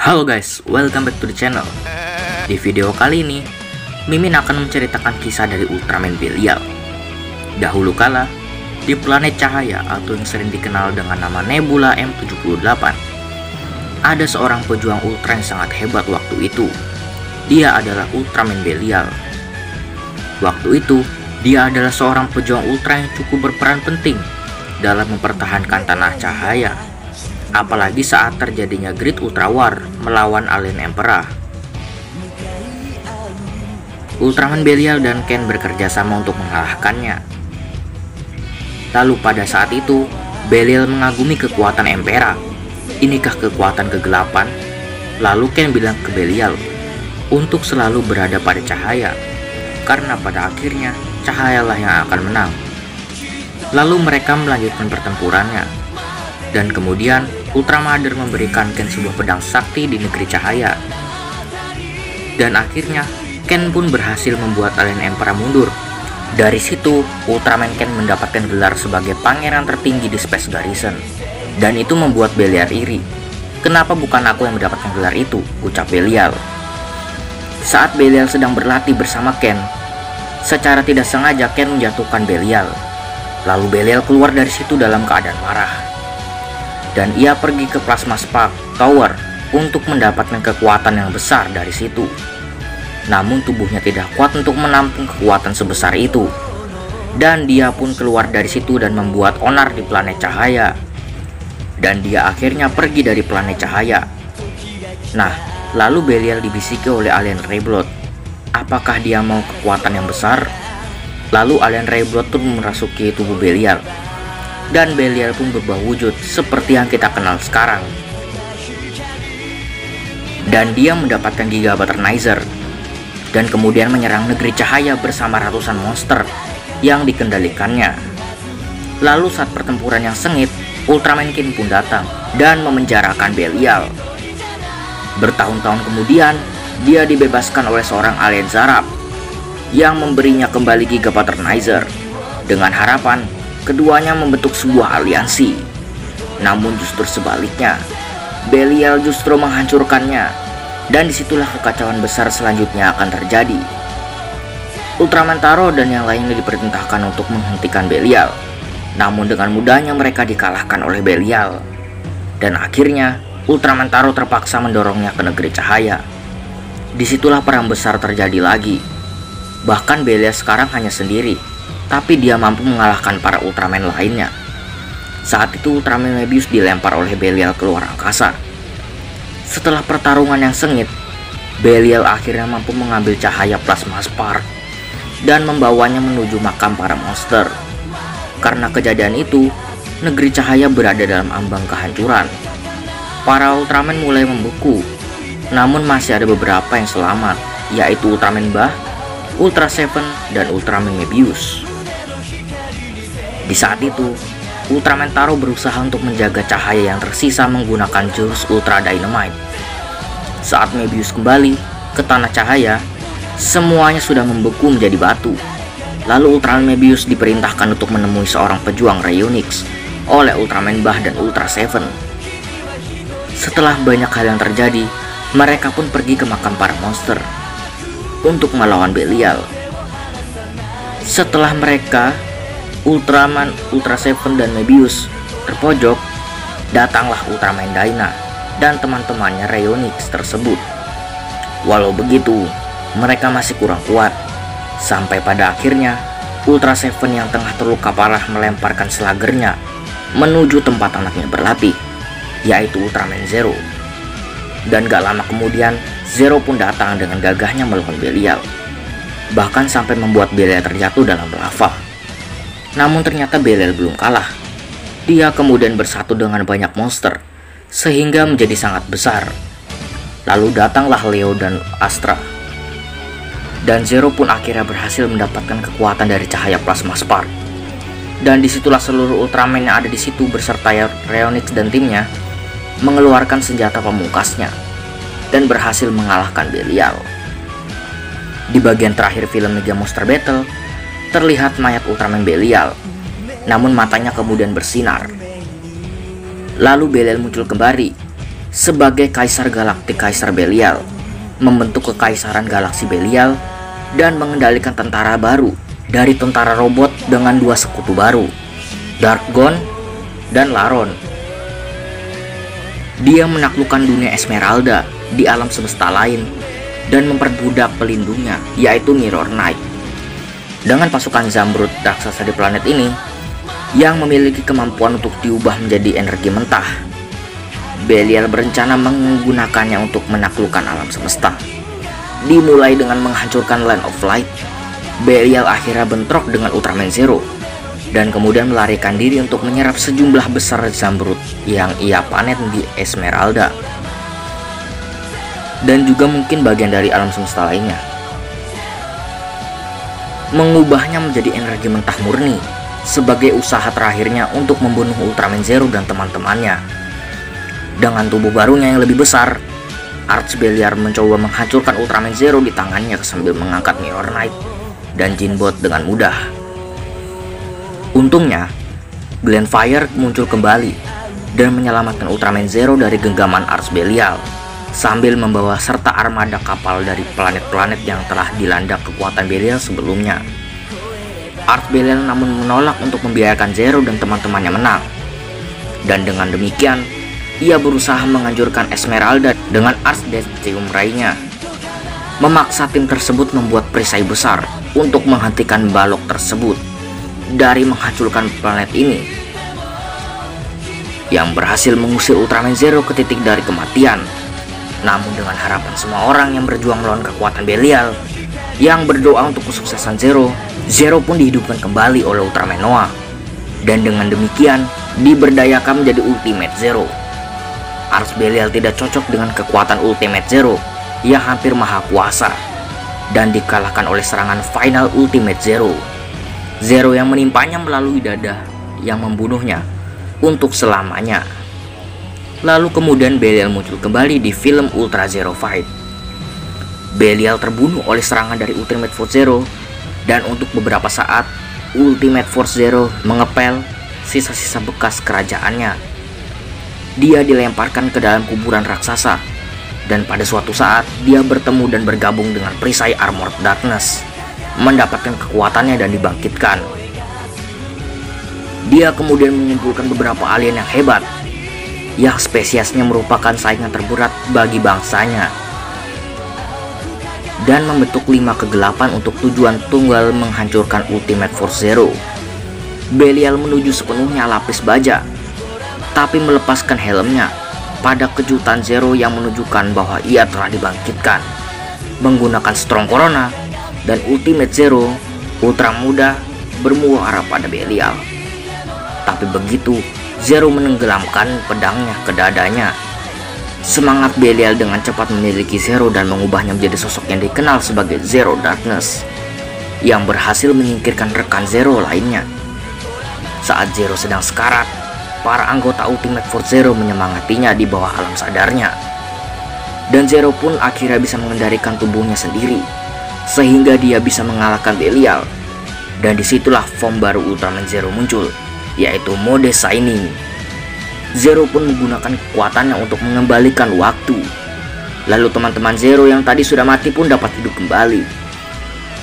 Halo guys, welcome back to the channel. Di video kali ini, Mimin akan menceritakan kisah dari Ultraman Belial. Dahulu kala, di planet cahaya atau yang sering dikenal dengan nama Nebula M78, ada seorang pejuang ultra yang sangat hebat waktu itu. Dia adalah Ultraman Belial. Waktu itu, dia adalah seorang pejuang ultra yang cukup berperan penting dalam mempertahankan tanah cahaya. Apalagi saat terjadinya Great Ultra War melawan Alien Emperor. Ultraman Belial dan Ken bekerja sama untuk mengalahkannya. Lalu pada saat itu, Belial mengagumi kekuatan Emperor. Inikah kekuatan kegelapan? Lalu Ken bilang ke Belial untuk selalu berada pada cahaya, karena pada akhirnya cahayalah yang akan menang. Lalu mereka melanjutkan pertempurannya. Dan kemudian Ultra Mother memberikan Ken sebuah pedang sakti di negeri cahaya. Dan akhirnya Ken pun berhasil membuat Alien Emperor mundur. Dari situ Ultraman Ken mendapatkan gelar sebagai pangeran tertinggi di Space Garrison. Dan itu membuat Belial iri. Kenapa bukan aku yang mendapatkan gelar itu? Ucap Belial. Saat Belial sedang berlatih bersama Ken, secara tidak sengaja Ken menjatuhkan Belial. Lalu Belial keluar dari situ dalam keadaan marah. Dan ia pergi ke Plasma Spark Tower untuk mendapatkan kekuatan yang besar dari situ. Namun tubuhnya tidak kuat untuk menampung kekuatan sebesar itu. Dan dia pun keluar dari situ dan membuat onar di planet cahaya. Dan dia akhirnya pergi dari planet cahaya. Nah, lalu Belial dibisiki oleh Alien Reblood. Apakah dia mau kekuatan yang besar? Lalu Alien Reblood pun merasuki tubuh Belial. Dan Belial pun berubah wujud seperti yang kita kenal sekarang. Dan dia mendapatkan Giga Batternizer. Dan kemudian menyerang negeri cahaya bersama ratusan monster yang dikendalikannya. Lalu saat pertempuran yang sengit, Ultraman Ken pun datang dan memenjarakan Belial. Bertahun-tahun kemudian, dia dibebaskan oleh seorang alien Zarab yang memberinya kembali Giga Batternizer dengan harapan keduanya membentuk sebuah aliansi. Namun justru sebaliknya, Belial justru menghancurkannya. Dan disitulah kekacauan besar selanjutnya akan terjadi. Ultraman Taro dan yang lainnya diperintahkan untuk menghentikan Belial. Namun dengan mudahnya mereka dikalahkan oleh Belial. Dan akhirnya Ultraman Taro terpaksa mendorongnya ke negeri cahaya. Disitulah perang besar terjadi lagi. Bahkan Belial sekarang hanya sendiri, tapi dia mampu mengalahkan para Ultraman lainnya. Saat itu Ultraman Mebius dilempar oleh Belial keluar angkasa. Setelah pertarungan yang sengit, Belial akhirnya mampu mengambil cahaya Plasma Spark dan membawanya menuju makam para monster. Karena kejadian itu, negeri cahaya berada dalam ambang kehancuran. Para Ultraman mulai membeku, namun masih ada beberapa yang selamat, yaitu Ultraman Bah, Ultra Seven, dan Ultraman Mebius. Di saat itu, Ultraman Taro berusaha untuk menjaga cahaya yang tersisa menggunakan jurus Ultra Dynamite. Saat Mebius kembali ke tanah cahaya, semuanya sudah membeku menjadi batu. Lalu Ultraman Mebius diperintahkan untuk menemui seorang pejuang Rayonix oleh Ultraman Bah dan Ultra Seven. Setelah banyak hal yang terjadi, mereka pun pergi ke makam para monster untuk melawan Belial. Setelah mereka, Ultraman, Ultra Seven, dan Mebius terpojok, datanglah Ultraman Dyna dan teman-temannya Rayonix tersebut. Walau begitu, mereka masih kurang kuat. Sampai pada akhirnya, Ultra Seven yang tengah terluka parah melemparkan slagernya menuju tempat anaknya berlatih, yaitu Ultraman Zero. Dan gak lama kemudian, Zero pun datang dengan gagahnya melawan Belial. Bahkan sampai membuat Belial terjatuh dalam lava. Namun ternyata Belial belum kalah. Dia kemudian bersatu dengan banyak monster, sehingga menjadi sangat besar. Lalu datanglah Leo dan Astra. Dan Zero pun akhirnya berhasil mendapatkan kekuatan dari cahaya Plasma Spark. Dan disitulah seluruh Ultraman yang ada di situ beserta Rayonix dan timnya mengeluarkan senjata pamungkasnya dan berhasil mengalahkan Belial. Di bagian terakhir film Mega Monster Battle, terlihat mayat Ultraman Belial, namun matanya kemudian bersinar. Lalu Belial muncul kembali sebagai Kaisar Galaktik Kaisar Belial, membentuk Kekaisaran Galaksi Belial, dan mengendalikan tentara baru dari tentara robot dengan dua sekutu baru, Dark-Gon dan Laron. Dia menaklukkan dunia Esmeralda di alam semesta lain dan memperbudak pelindungnya, yaitu Mirror Knight. Dengan pasukan Zamrud raksasa di planet ini yang memiliki kemampuan untuk diubah menjadi energi mentah, Belial berencana menggunakannya untuk menaklukkan alam semesta. Dimulai dengan menghancurkan Land of Light, Belial akhirnya bentrok dengan Ultraman Zero dan kemudian melarikan diri untuk menyerap sejumlah besar Zamrud yang ia panen di Esmeralda, dan juga mungkin bagian dari alam semesta lainnya, mengubahnya menjadi energi mentah murni sebagai usaha terakhirnya untuk membunuh Ultraman Zero dan teman-temannya. Dengan tubuh barunya yang lebih besar, Arch Belial mencoba menghancurkan Ultraman Zero di tangannya sambil mengangkat Mirror Knight dan Jinbot dengan mudah. Untungnya, Glenfire muncul kembali dan menyelamatkan Ultraman Zero dari genggaman Arch Belial sambil membawa serta armada kapal dari planet-planet yang telah dilanda kekuatan Belial sebelumnya. Arch Belial namun menolak untuk membiarkan Zero dan teman-temannya menang, dan dengan demikian ia berusaha menghancurkan Esmeralda dengan Archdeacium Ray-nya, memaksa tim tersebut membuat perisai besar untuk menghentikan balok tersebut dari menghancurkan planet ini, yang berhasil mengusir Ultraman Zero ke titik dari kematian. Namun dengan harapan semua orang yang berjuang melawan kekuatan Belial yang berdoa untuk kesuksesan Zero, Zero pun dihidupkan kembali oleh Ultraman Noah, dan dengan demikian diberdayakan menjadi Ultimate Zero. Arch Belial tidak cocok dengan kekuatan Ultimate Zero yang hampir maha kuasa dan dikalahkan oleh serangan final Ultimate Zero. Zero yang menimpanya melalui dada yang membunuhnya untuk selamanya. Lalu kemudian Belial muncul kembali di film Ultra Zero Fight. Belial terbunuh oleh serangan dari Ultimate Force Zero, dan untuk beberapa saat Ultimate Force Zero mengepel sisa-sisa bekas kerajaannya. Dia dilemparkan ke dalam kuburan raksasa, dan pada suatu saat dia bertemu dan bergabung dengan perisai Armored Darkness, mendapatkan kekuatannya dan dibangkitkan. Dia kemudian mengumpulkan beberapa alien yang hebat, yang spesiesnya merupakan saingan terberat bagi bangsanya, dan membentuk 5 kegelapan untuk tujuan tunggal menghancurkan Ultimate Force Zero. Belial menuju sepenuhnya lapis baja, tapi melepaskan helmnya pada kejutan Zero yang menunjukkan bahwa ia telah dibangkitkan menggunakan Strong Corona, dan Ultimate Zero, ultra muda, bermuara pada Belial. Tapi begitu Zero menenggelamkan pedangnya ke dadanya, semangat Belial dengan cepat memiliki Zero dan mengubahnya menjadi sosok yang dikenal sebagai Zero Darkness, yang berhasil menyingkirkan rekan Zero lainnya. Saat Zero sedang sekarat, para anggota Ultimate Force Zero menyemangatinya di bawah alam sadarnya, dan Zero pun akhirnya bisa mengendalikan tubuhnya sendiri sehingga dia bisa mengalahkan Belial. Dan disitulah form baru Ultraman Zero muncul, yaitu mode Shining. Zero pun menggunakan kekuatannya untuk mengembalikan waktu. Lalu teman-teman Zero yang tadi sudah mati pun dapat hidup kembali.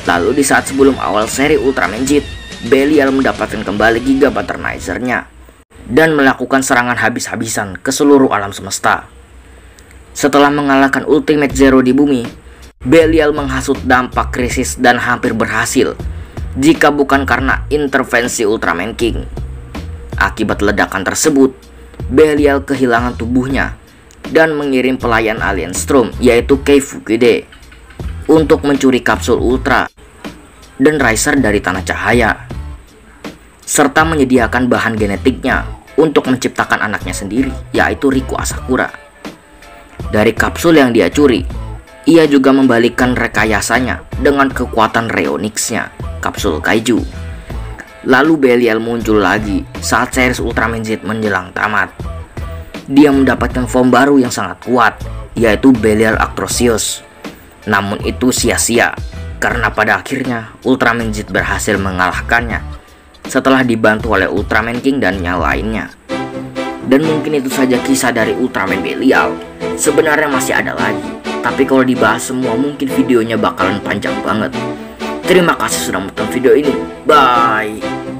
Lalu di saat sebelum awal seri Ultraman Z, Belial mendapatkan kembali Giga Batternizer-nya dan melakukan serangan habis-habisan ke seluruh alam semesta. Setelah mengalahkan Ultimate Zero di bumi, Belial menghasut dampak krisis dan hampir berhasil, jika bukan karena intervensi Ultraman King. Akibat ledakan tersebut, Belial kehilangan tubuhnya dan mengirim pelayan alien Strom, yaitu Kei Fukide, untuk mencuri kapsul Ultra dan Riser dari Tanah Cahaya, serta menyediakan bahan genetiknya untuk menciptakan anaknya sendiri, yaitu Riku Asakura. Dari kapsul yang dia curi, ia juga membalikkan rekayasanya dengan kekuatan Reonix-nya, kapsul Kaiju. Lalu Belial muncul lagi saat series Ultraman Z menjelang tamat. Dia mendapatkan form baru yang sangat kuat, yaitu Belial Actrocious. Namun itu sia-sia, karena pada akhirnya Ultraman Z berhasil mengalahkannya setelah dibantu oleh Ultraman King dan yang lainnya. Dan mungkin itu saja kisah dari Ultraman Belial. Sebenarnya masih ada lagi, tapi kalau dibahas semua mungkin videonya bakalan panjang banget. Terima kasih sudah menonton video ini. Bye.